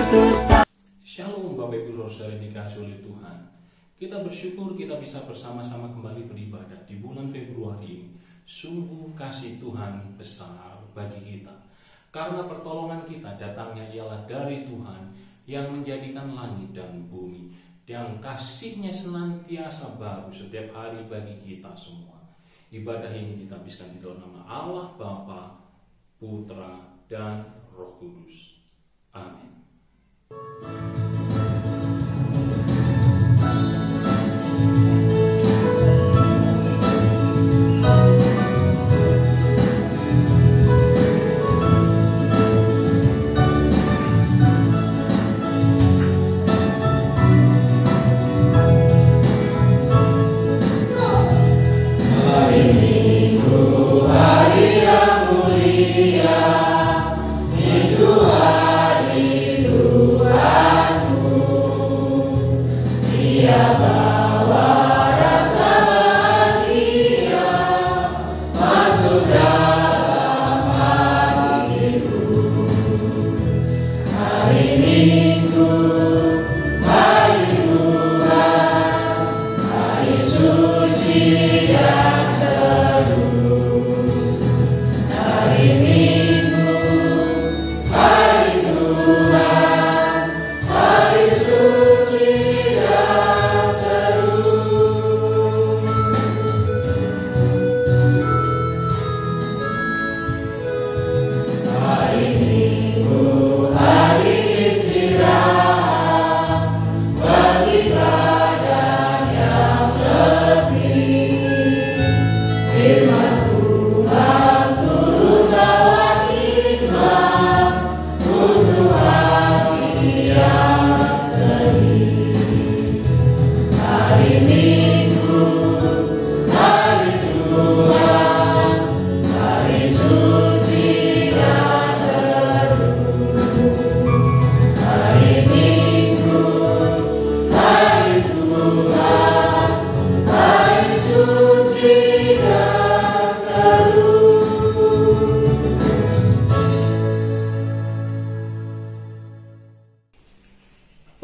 Kristus tak. Shalom Bapak Ibu Saudara dikasih oleh Tuhan. Kita bersyukur kita bisa bersama-sama kembali beribadah di bulan Februari ini. Sungguh kasih Tuhan besar bagi kita. Karena pertolongan kita datangnya ialah dari Tuhan yang menjadikan langit dan bumi. Yang kasih-Nya senantiasa baru setiap hari bagi kita semua. Ibadah ini kita habiskan di dalam nama Allah Bapa, Putra, dan Roh Kudus. Amin.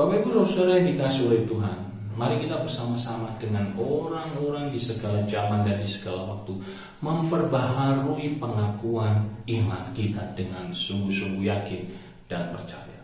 Bapak Ibu Saudara yang dikasih oleh Tuhan, mari kita bersama-sama dengan orang-orang di segala zaman dan di segala waktu memperbaharui pengakuan iman kita dengan sungguh-sungguh yakin dan percaya.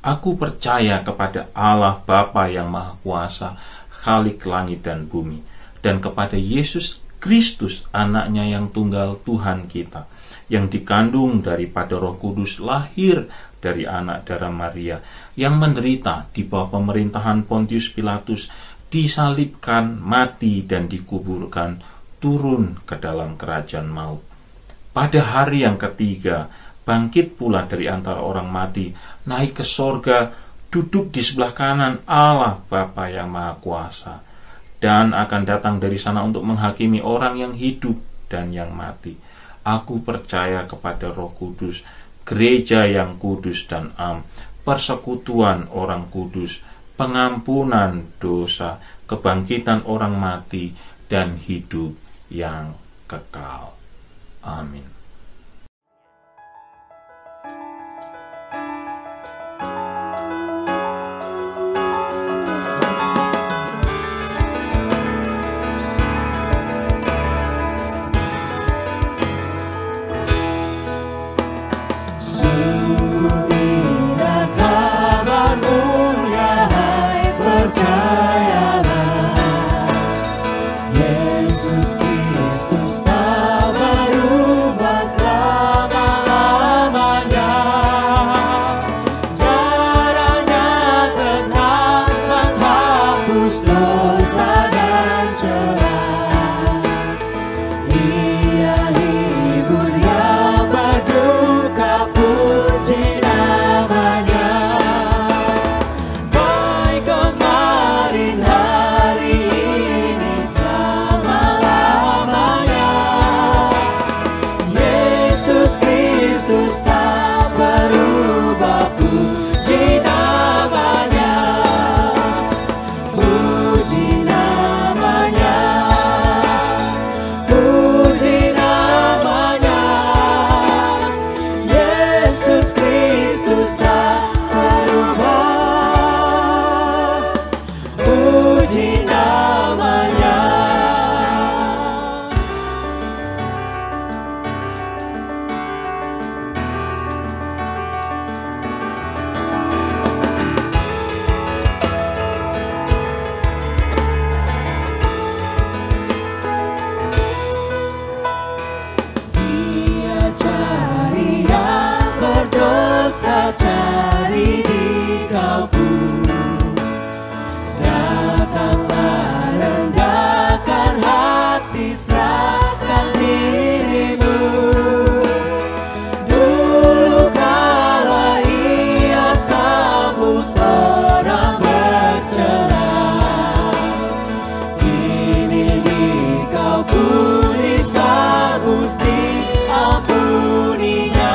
Aku percaya kepada Allah Bapa yang Maha Kuasa, Khalik langit dan bumi, dan kepada Yesus Kristus, anaknya yang tunggal Tuhan kita, yang dikandung daripada Roh Kudus, lahir dari anak darah Maria, yang menderita di bawah pemerintahan Pontius Pilatus, disalibkan, mati dan dikuburkan, turun ke dalam kerajaan maut. Pada hari yang ketiga, bangkit pula dari antara orang mati, naik ke sorga, duduk di sebelah kanan Allah Bapa yang Maha Kuasa, dan akan datang dari sana untuk menghakimi orang yang hidup dan yang mati. Aku percaya kepada Roh Kudus, gereja yang kudus dan am, persekutuan orang kudus, pengampunan dosa, kebangkitan orang mati, dan hidup yang kekal. Amin. Yesus Kristus tak berubah. bisa cari di Kau pun. Datanglah, rendahkan hati, serahkan dirimu. Dulu kala Ia sambut terang bercerah, kini di Kau pun disambut, diampuninya.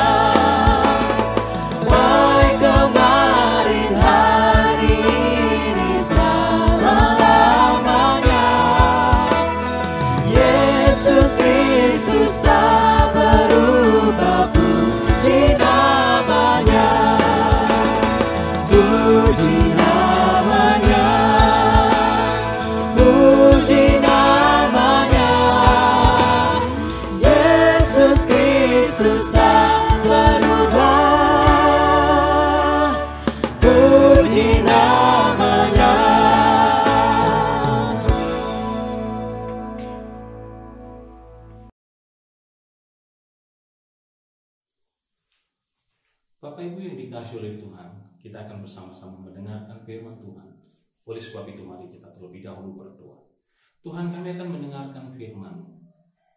Baik kemarin, hari ini, selama-lamanya. Yesus Kristus tak berubah, puji namanya, puji namanya, puji namanya. Yesus Kristus tak berubah, puji namanya. Bapak Ibu yang dikasihi oleh Tuhan, kita akan bersama-sama mendengarkan firman Tuhan. Oleh sebab itu mari kita terlebih dahulu berdoa. Tuhan, kami akan mendengarkan firman-Mu.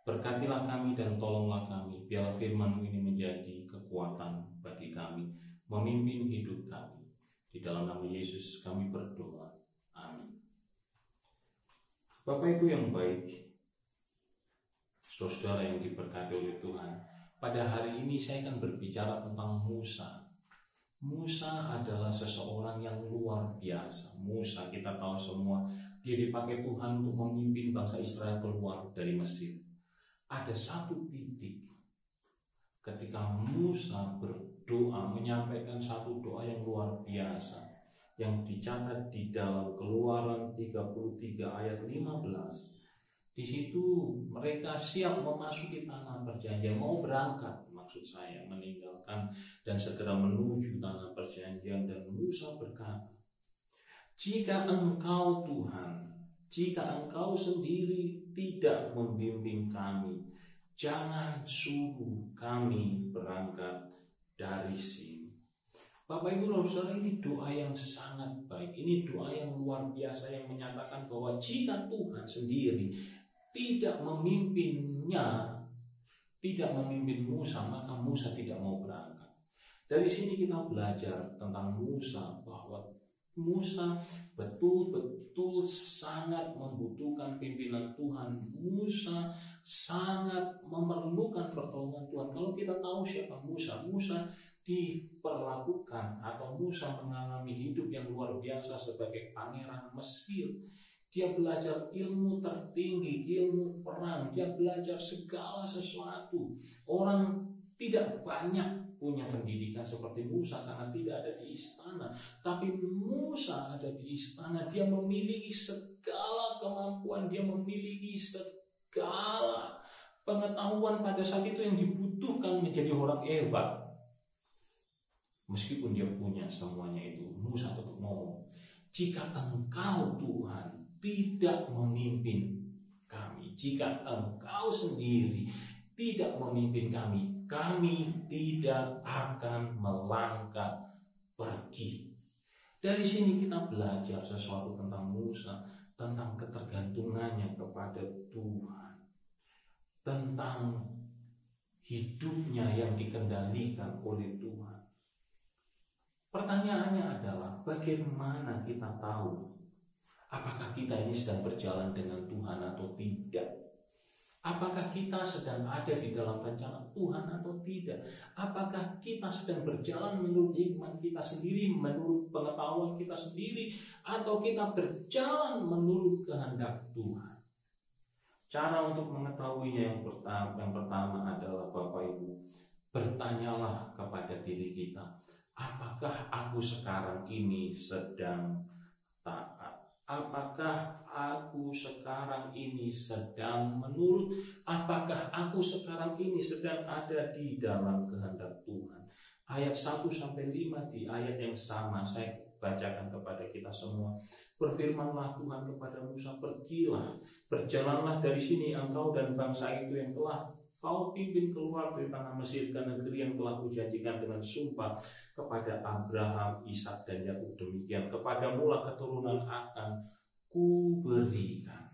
Berkatilah kami dan tolonglah kami, biarlah firman-Mu ini menjadi kekuatan bagi kami, memimpin hidup kami. Di dalam nama Yesus kami berdoa. Amin. Bapak Ibu yang baik, saudara yang diberkati oleh Tuhan, pada hari ini saya akan berbicara tentang Musa. Musa adalah seseorang yang luar biasa. Musa, kita tahu semua, dia dipakai Tuhan untuk memimpin bangsa Israel keluar dari Mesir. Ada satu titik ketika Musa berdoa, menyampaikan satu doa yang luar biasa, yang dicatat di dalam Keluaran 33 ayat 15. Di situ mereka siap memasuki tanah perjanjian, mau berangkat, maksud saya meninggalkan dan segera menuju tanah perjanjian. Dan Musa berkata, jika Engkau Tuhan, jika Engkau sendiri tidak membimbing kami, jangan suruh kami berangkat dari sini. Bapak Ibu Saudara, ini doa yang sangat baik. Ini doa yang luar biasa yang menyatakan bahwa jika Tuhan sendiri tidak memimpinnya, tidak memimpin Musa, maka Musa tidak mau berangkat. Dari sini kita belajar tentang Musa, bahwa Musa betul-betul sangat membutuhkan pimpinan Tuhan. Musa sangat memerlukan pertolongan Tuhan. Kalau kita tahu siapa Musa, Musa diperlakukan atau Musa mengalami hidup yang luar biasa sebagai pangeran Mesir. Dia belajar ilmu tertinggi, ilmu perang. Dia belajar segala sesuatu. Orang tidak banyak punya pendidikan seperti Musa karena tidak ada di istana. Tapi Musa ada di istana. Dia memiliki segala kemampuan. Dia memiliki segala pengetahuan pada saat itu yang dibutuhkan menjadi orang hebat. Meskipun dia punya semuanya itu, Musa tetap ngomong, jika Engkau Tuhan tidak memimpin kami, jika Engkau sendiri tidak memimpin kami, kami tidak akan melangkah pergi. Dari sini kita belajar sesuatu tentang Musa, tentang ketergantungannya kepada Tuhan, tentang hidupnya yang dikendalikan oleh Tuhan. Pertanyaannya adalah, bagaimana kita tahu apakah kita ini sedang berjalan dengan Tuhan atau tidak? Apakah kita sedang ada di dalam rencana Tuhan atau tidak? Apakah kita sedang berjalan menurut iman kita sendiri, menurut pengetahuan kita sendiri, atau kita berjalan menurut kehendak Tuhan? Cara untuk mengetahuinya yang pertama adalah, Bapak Ibu, bertanyalah kepada diri kita, apakah aku sekarang ini sedang taat? Apakah aku sekarang ini sedang menurut? Apakah aku sekarang ini sedang ada di dalam kehendak Tuhan? Ayat 1-5 di ayat yang sama saya bacakan kepada kita semua. Berfirmanlah Tuhan kepada Musa, pergilah, berjalanlah dari sini engkau dan bangsa itu yang telah kau pimpin keluar dari tanah Mesir ke negeri yang telah kujanjikan dengan sumpah kepada Abraham, Ishak dan Yakub. Demikian kepada mula keturunan akan kuberikan.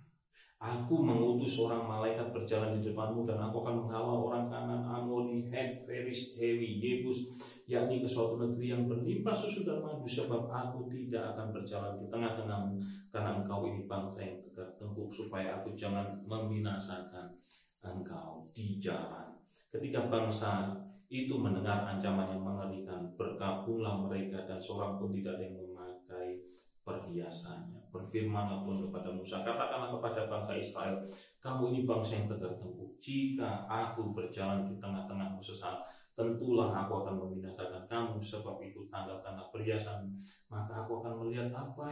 Aku mengutus seorang malaikat berjalan di depanmu, dan aku akan menghalau orang Kanan, Amori, Het, Feris, Hewi, Yebus, yakni ke suatu negeri yang berlimpah susu dan madu, sebab aku tidak akan berjalan di tengah-tengahmu, karena engkau ini bangsa yang tegak tengkuk, supaya aku jangan membinasakan engkau di jalan. Ketika bangsa itu mendengar ancaman yang mengerikan, berkabunglah mereka, dan seorang pun tidak ada yang memakai perhiasannya. Berfirmanlah Tuhan kepada Musa, katakanlah kepada bangsa Israel, kamu ini bangsa yang tegar tengkuk. Jika aku berjalan di tengah-tengahmu sesaat, tentulah aku akan membinasakan kamu. Sebab itu tanggalkanlah perhiasan, maka aku akan melihat apa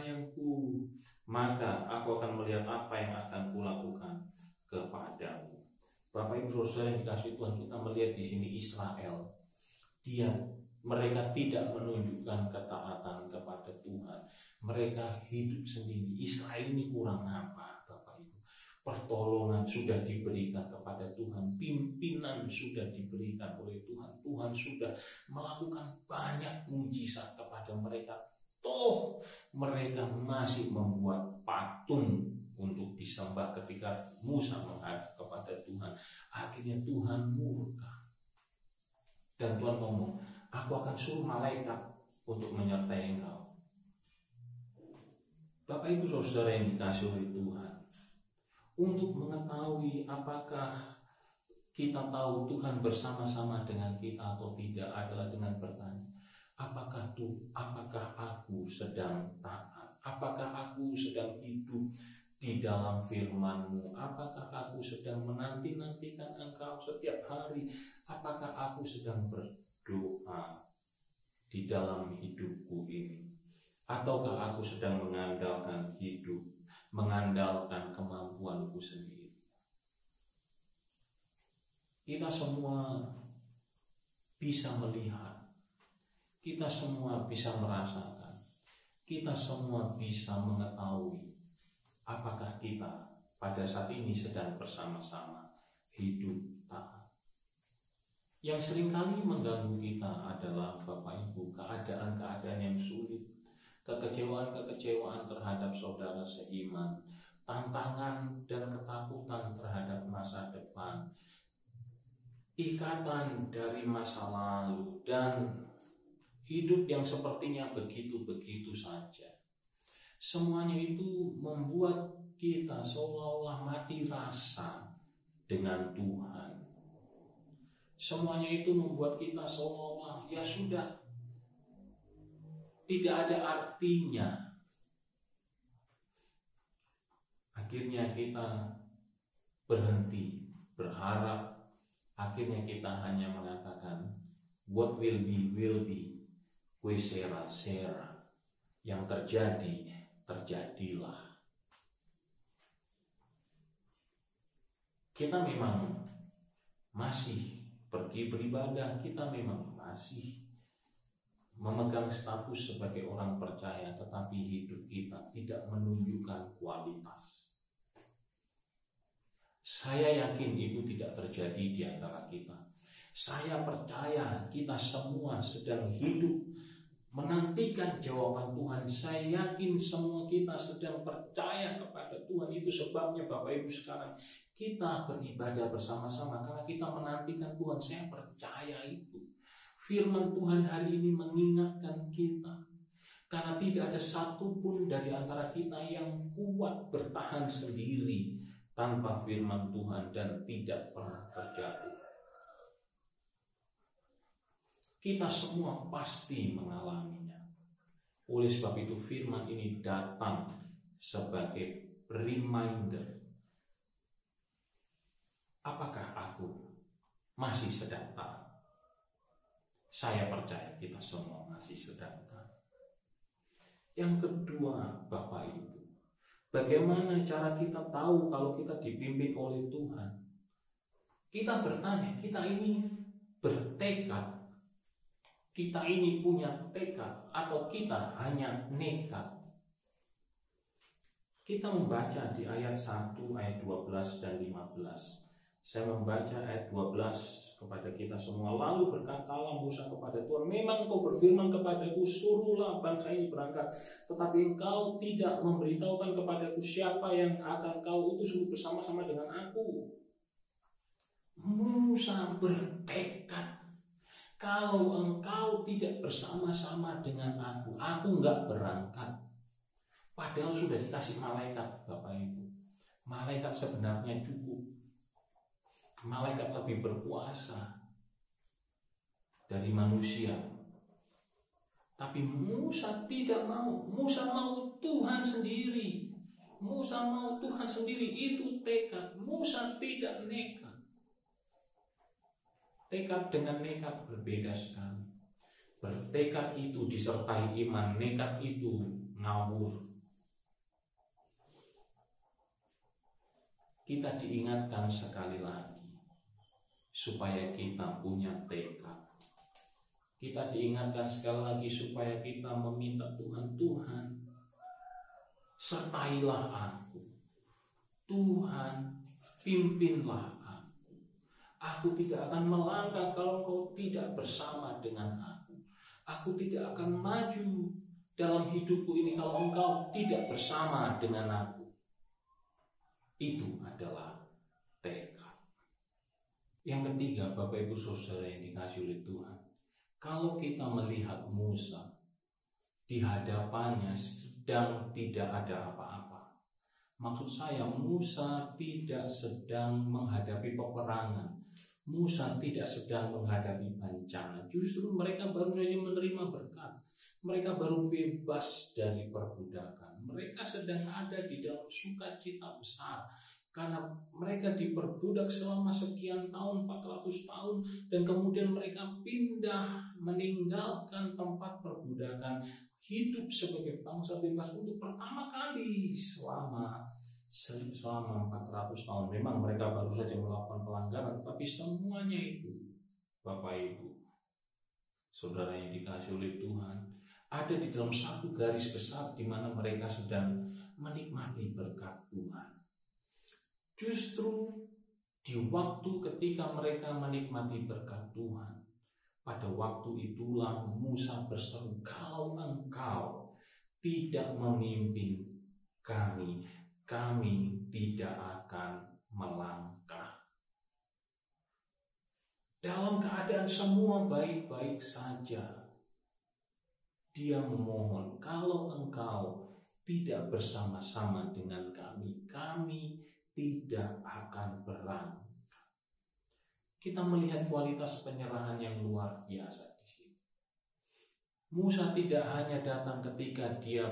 yang akan kulakukan kepadamu. Bapak Ibu Saudara yang dikasihi Tuhan, kita melihat di sini Israel, mereka tidak menunjukkan ketaatan kepada Tuhan. Mereka hidup sendiri. Israel ini kurang apa, Bapak Ibu? Pertolongan sudah diberikan kepada Tuhan, pimpinan sudah diberikan oleh Tuhan, Tuhan sudah melakukan banyak mujizat kepada mereka. Toh mereka masih membuat patung untuk disembah. Ketika Musa menghadap kepada Tuhan, akhirnya Tuhan murka. Dan Tuhan ngomong, aku akan suruh malaikat untuk menyertai engkau. Bapak Ibu Saudara yang dikasihi oleh Tuhan, untuk mengetahui apakah kita tahu Tuhan bersama-sama dengan kita atau tidak adalah dengan bertanya, apakah aku sedang taat? Apakah aku sedang hidup di dalam firman-Mu? Apakah aku sedang menanti-nantikan engkau setiap hari? Apakah aku sedang berdoa di dalam hidupku ini? Ataukah aku sedang mengandalkan kemampuanku sendiri? Kita semua bisa melihat, kita semua bisa merasakan, kita semua bisa mengetahui apakah kita pada saat ini sedang bersama-sama hidup taat. Yang seringkali mengganggu kita adalah Bapak Ibu, keadaan-keadaan yang sulit, kekecewaan-kekecewaan terhadap saudara seiman, tantangan dan ketakutan terhadap masa depan, ikatan dari masa lalu, dan hidup yang sepertinya begitu-begitu saja. Semuanya itu membuat kita seolah-olah mati rasa dengan Tuhan. Semuanya itu membuat kita seolah-olah ya sudah, tidak ada artinya. Akhirnya kita berhenti berharap. Akhirnya kita hanya mengatakan, what will be, que sera. Yang terjadi, terjadilah. Kita memang masih pergi beribadah, kita memang masih memegang status sebagai orang percaya, tetapi hidup kita tidak menunjukkan kualitas. Saya yakin itu tidak terjadi di antara kita. Saya percaya kita semua sedang hidup menantikan jawaban Tuhan. Saya yakin semua kita sedang percaya kepada Tuhan. Itu sebabnya Bapak Ibu sekarang kita beribadah bersama-sama, karena kita menantikan Tuhan. Saya percaya itu. Firman Tuhan hari ini mengingatkan kita, karena tidak ada satupun dari antara kita yang kuat bertahan sendiri tanpa firman Tuhan dan tidak pernah terjatuh. Kita semua pasti mengalaminya. Oleh sebab itu firman ini datang sebagai reminder. Apakah aku masih sedang taat? Saya percaya kita semua masih sedang taat. Yang kedua, Bapak Ibu, bagaimana cara kita tahu kalau kita dipimpin oleh Tuhan? Kita bertanya, kita ini bertekad, kita ini punya tekad, atau kita hanya nekat? Kita membaca di ayat 1, ayat 12 dan 15. Saya membaca ayat 12 kepada kita semua. Lalu berkatalah Musa kepada Tuhan, memang Engkau berfirman kepadaku, suruhlah bangsa ini berangkat. Tetapi Engkau tidak memberitahukan kepadaku siapa yang akan Kau utus untuk bersama-sama dengan aku. Musa bertekad, kalau engkau tidak bersama-sama dengan aku enggak berangkat. Padahal sudah dikasih malaikat, Bapak Ibu. Malaikat sebenarnya cukup. Malaikat lebih berkuasa dari manusia. Tapi Musa tidak mau. Musa mau Tuhan sendiri. Musa mau Tuhan sendiri. Itu tekad. Musa tidak nekat. Tekad dengan nekat berbeda sekali. Bertekad itu disertai iman. Nekat itu ngawur. Kita diingatkan sekali lagi supaya kita punya tekad. Kita diingatkan sekali lagi supaya kita meminta Tuhan, Tuhan, sertailah aku. Tuhan, pimpinlah aku. Aku tidak akan melangkah kalau Engkau tidak bersama dengan aku. Aku tidak akan maju dalam hidupku ini kalau Engkau tidak bersama dengan aku. Itu adalah tekad. Yang ketiga, Bapak Ibu Saudara yang dikasihi oleh Tuhan, kalau kita melihat Musa di hadapannya sedang tidak ada apa-apa. Maksud saya, Musa tidak sedang menghadapi peperangan. Musa tidak sedang menghadapi bencana. Justru mereka baru saja menerima berkat. Mereka baru bebas dari perbudakan. Mereka sedang ada di dalam sukacita besar. Karena mereka diperbudak selama sekian tahun, 400 tahun. Dan kemudian mereka pindah meninggalkan tempat perbudakan. Hidup sebagai bangsa bebas untuk pertama kali selama 400 tahun. Memang mereka baru saja melakukan pelanggaran. Tetapi semuanya itu, Bapak Ibu, saudara yang dikasihi oleh Tuhan, ada di dalam satu garis besar di mana mereka sedang menikmati berkat Tuhan. Justru di waktu ketika mereka menikmati berkat Tuhan, pada waktu itulah Musa berseru, kalau Engkau tidak memimpin kami tidak akan melangkah. Dalam keadaan semua baik-baik saja, dia memohon, kalau Engkau tidak bersama-sama dengan kami tidak akan berangkat. Kita melihat kualitas penyerahan yang luar biasa di sini. Musa tidak hanya datang ketika dia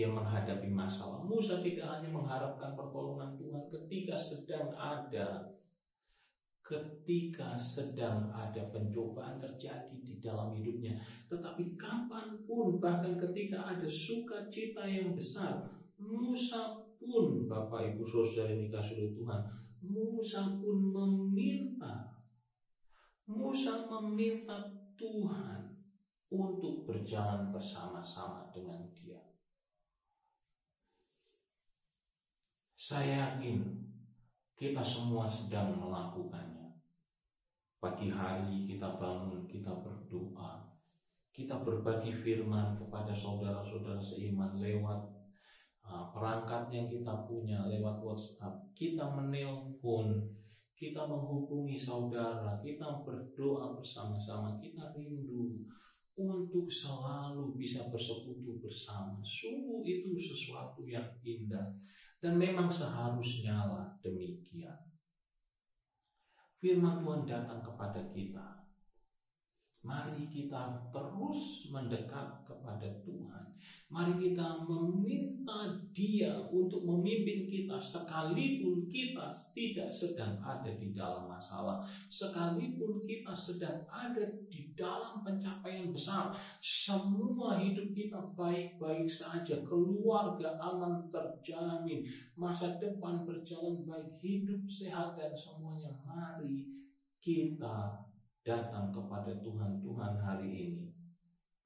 menghadapi masalah. Musa tidak hanya mengharapkan pertolongan Tuhan ketika sedang ada pencobaan terjadi di dalam hidupnya. Tetapi kapanpun, bahkan ketika ada sukacita yang besar, Musa pun, Bapak Ibu Saudara yang dikasihi oleh Tuhan, Musa pun meminta Tuhan untuk berjalan bersama-sama dengan dia. Saya yakin kita semua sedang melakukannya. Pagi hari kita bangun, kita berdoa, kita berbagi firman kepada saudara-saudara seiman lewat perangkat yang kita punya, lewat WhatsApp. Kita menelpon, kita menghubungi saudara, kita berdoa bersama-sama, kita rindu untuk selalu bisa bersekutu bersama. Sungguh itu sesuatu yang indah. Dan memang seharusnya lah demikian. Firman Tuhan datang kepada kita. Mari kita terus mendekat kepada Tuhan. Mari kita meminta Dia untuk memimpin kita sekalipun kita tidak sedang ada di dalam masalah. Sekalipun kita sedang ada di dalam pencapaian besar. Semua hidup kita baik-baik saja. Keluarga aman terjamin. Masa depan berjalan baik. Hidup sehat dan semuanya. Mari kita datang kepada Tuhan. Tuhan, hari ini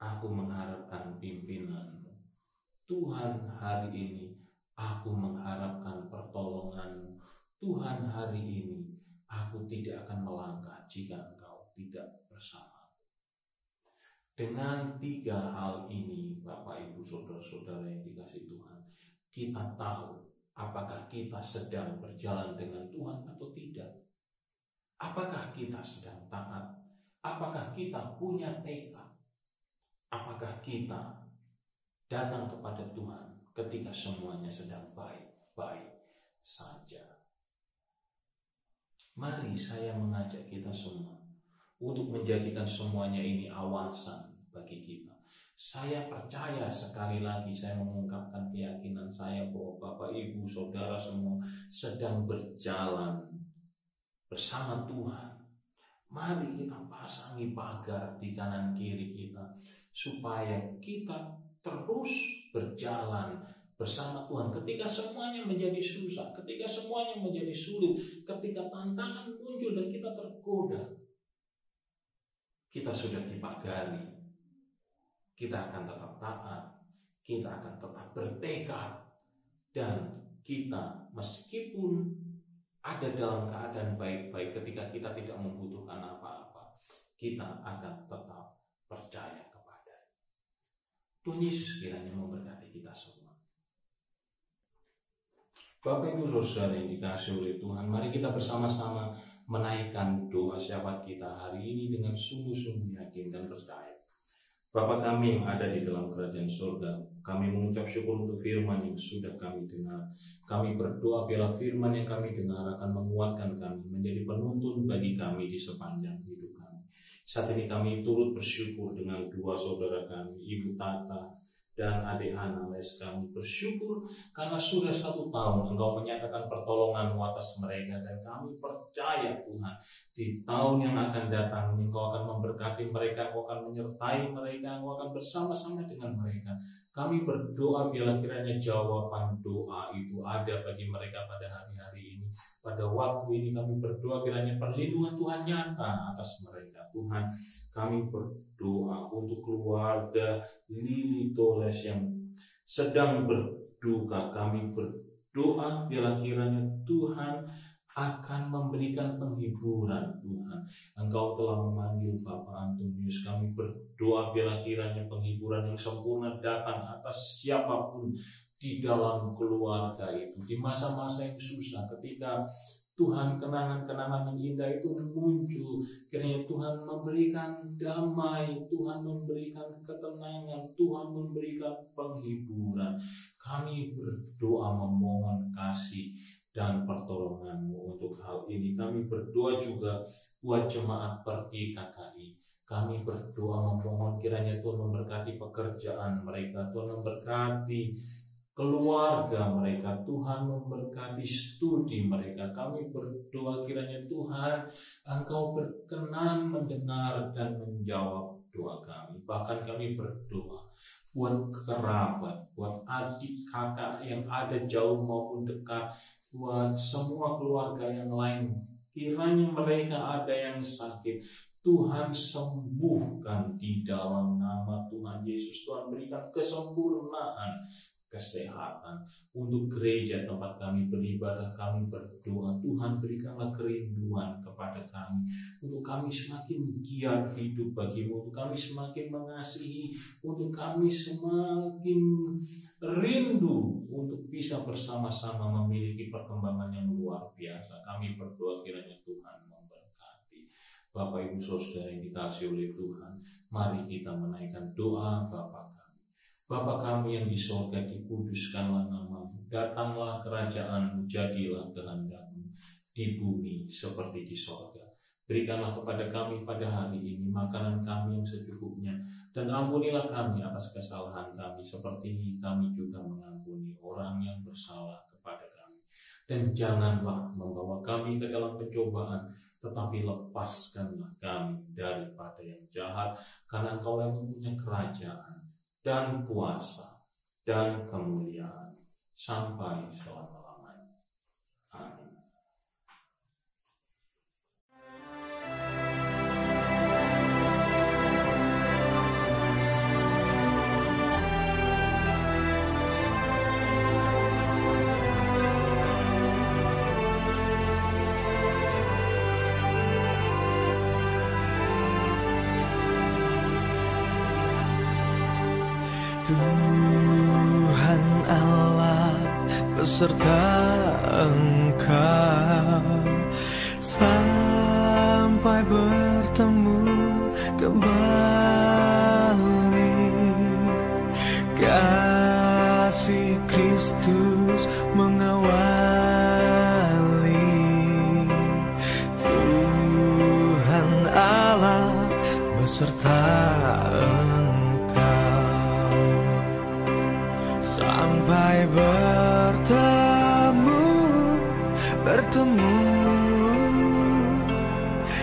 aku mengharapkan pimpinan-Mu. Tuhan, hari ini aku mengharapkan pertolongan-Mu. Tuhan, hari ini aku tidak akan melangkah jika Engkau tidak bersama. Dengan 3 hal ini, Bapak, Ibu, Saudara-saudara yang dikasihi Tuhan, kita tahu apakah kita sedang berjalan dengan Tuhan atau tidak. Apakah kita sedang taat? Apakah kita punya tekad? Apakah kita datang kepada Tuhan ketika semuanya sedang baik-baik saja? Mari saya mengajak kita semua untuk menjadikan semuanya ini awasan bagi kita. Saya percaya, sekali lagi saya mengungkapkan keyakinan saya bahwa Bapak, Ibu, Saudara semua sedang berjalan bersama Tuhan. Mari kita pasangi pagar di kanan kiri kita supaya kita terus berjalan bersama Tuhan. Ketika semuanya menjadi susah, ketika semuanya menjadi sulit, ketika tantangan muncul dan kita tergoda, kita sudah dipagari. Kita akan tetap taat, kita akan tetap bertekad, dan kita meskipun ada dalam keadaan baik-baik, ketika kita tidak membutuhkan apa-apa, kita akan tetap percaya kepada Tuhan Yesus. Kiranya memberkati kita semua. Bapak, Ibu, Saudara yang dikasihi oleh Tuhan, mari kita bersama-sama menaikkan doa syafaat kita hari ini dengan sungguh-sungguh yakin dan percaya. Bapa kami yang ada di dalam kerajaan surga, kami mengucap syukur untuk firman yang sudah kami dengar. Kami berdoa biarlah firman yang kami dengar akan menguatkan kami, menjadi penuntun bagi kami di sepanjang hidup kami. Saat ini kami turut bersyukur dengan 2 saudara kami, Ibu Tata dan adik Hana. Kami bersyukur karena sudah 1 tahun Engkau menyatakan pertolongan atas mereka, dan kami percaya Tuhan, di tahun yang akan datang Engkau akan memberkati mereka, Engkau akan menyertai mereka, Engkau akan bersama-sama dengan mereka. Kami berdoa biarlah kiranya jawaban doa itu ada bagi mereka pada hari-hari ini. Pada waktu ini kami berdoa kiranya perlindungan Tuhan nyata atas mereka. Tuhan, kami berdoa untuk keluarga Lili Toles yang sedang berduka. Kami berdoa biarlah kiranya Tuhan akan memberikan penghiburan. Tuhan, Engkau telah memanggil Bapak Antonius. Kami berdoa biarlah kiranya penghiburan yang sempurna datang atas siapapun di dalam keluarga itu, di masa-masa yang susah, ketika Tuhan kenangan-kenangan yang indah itu muncul. Kiranya Tuhan memberikan damai, Tuhan memberikan ketenangan, Tuhan memberikan penghiburan. Kami berdoa memohon kasih dan pertolongan-Mu untuk hal ini. Kami berdoa juga buat jemaat Perti KKI. Kami berdoa memohon kiranya Tuhan memberkati pekerjaan mereka, Tuhan memberkati keluarga mereka, Tuhan memberkati studi mereka. Kami berdoa kiranya Tuhan Engkau berkenan mendengar dan menjawab doa kami. Bahkan kami berdoa buat kerabat, buat adik kakak yang ada jauh maupun dekat, buat semua keluarga yang lain. Kiranya mereka ada yang sakit, Tuhan sembuhkan di dalam nama Tuhan Yesus. Tuhan berikan kesempurnaan kesehatan untuk gereja tempat kami beribadah. Kami berdoa Tuhan berikanlah kerinduan kepada kami, untuk kami semakin giat hidup bagi-Mu, untuk kami semakin mengasihi, untuk kami semakin rindu untuk bisa bersama-sama memiliki perkembangan yang luar biasa. Kami berdoa kiranya Tuhan memberkati. Bapak, Ibu, Saudara yang dikasihi oleh Tuhan, mari kita menaikkan doa Bapa. Bapa kami yang di sorga, dikuduskanlah nama-Mu, datanglah kerajaan-Mu, jadilah kehendak-Mu di bumi seperti di sorga. Berikanlah kepada kami pada hari ini makanan kami yang secukupnya, dan ampunilah kami atas kesalahan kami seperti kami juga mengampuni orang yang bersalah kepada kami. Dan janganlah membawa kami ke dalam pencobaan, tetapi lepaskanlah kami daripada yang jahat, karena Engkau yang mempunyai kerajaan dan kuasa dan kemuliaan sampai selama-lamanya. Amin. Tuhan Allah beserta Engkau sampai bertemu kembali. Kasih Kristus mengawali. Tuhan Allah beserta Engkau sampai bertemu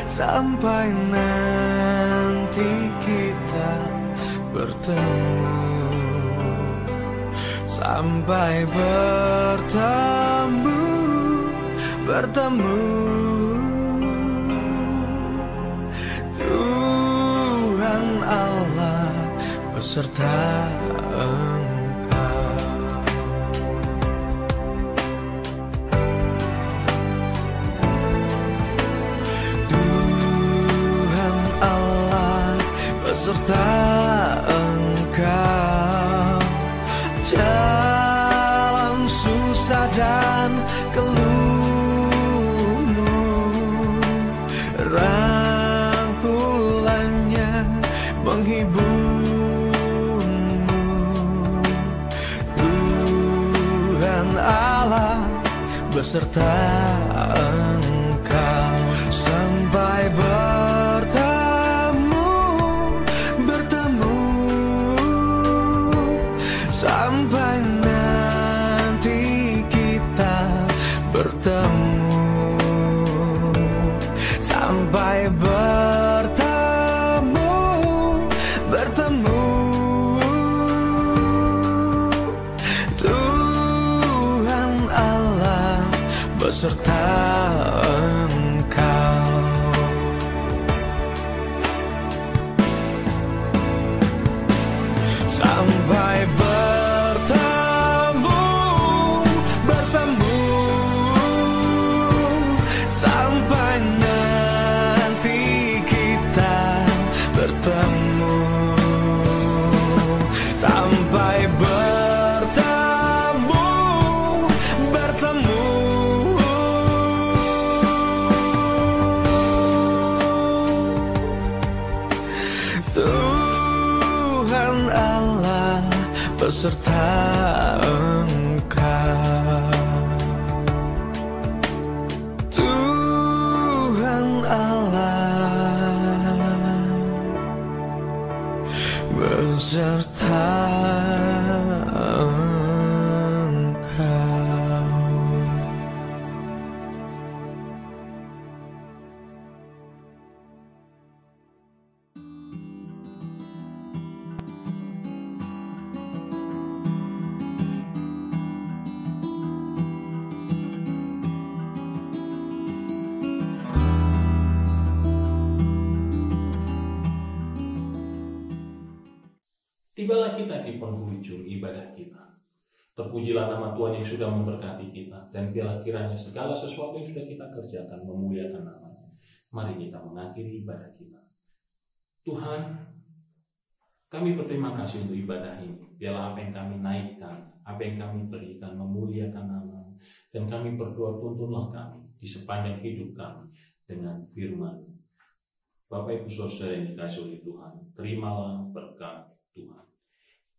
sampai nanti kita bertemu, sampai bertemu. Tuhan Allah beserta Engkau. Tuhan Allah beserta Engkau dalam susah dan keluhmu, rangkulannya menghiburmu. Tuhan Allah beserta Engkau sampai bertemu, sampai nanti kita bertemu, sampai bertemu. Tuhan Allah beserta Engkau. Sampai bertemu, sampai nanti kita bertemu, sampai bertemu. Tuhan Allah beserta Engkau. Tuhan Allah beserta Engkau. Tibalah kita di penghujung ibadah kita. Terpujilah nama Tuhan yang sudah memberkati kita, dan biarlah kiranya segala sesuatu yang sudah kita kerjakan memuliakan nama-Nya. Mari kita mengakhiri ibadah kita. Tuhan, kami berterima kasih untuk ibadah ini. Biarlah apa yang kami naikkan, apa yang kami berikan memuliakan nama-Mu, dan kami berdoa tuntunlah kami di sepanjang hidup kami dengan firman. Bapak Ibu Saudara yang dikasihi oleh Tuhan, terimalah berkat Tuhan.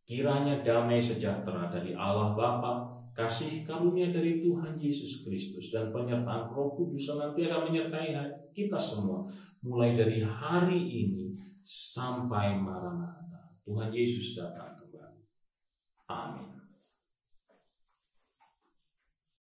Kiranya damai sejahtera dari Allah Bapa, kasih karunia dari Tuhan Yesus Kristus, dan penyertaan Roh Kudus senantiasa menyertai kita semua, mulai dari hari ini sampai Maranatha. Tuhan Yesus datang kembali. Amin.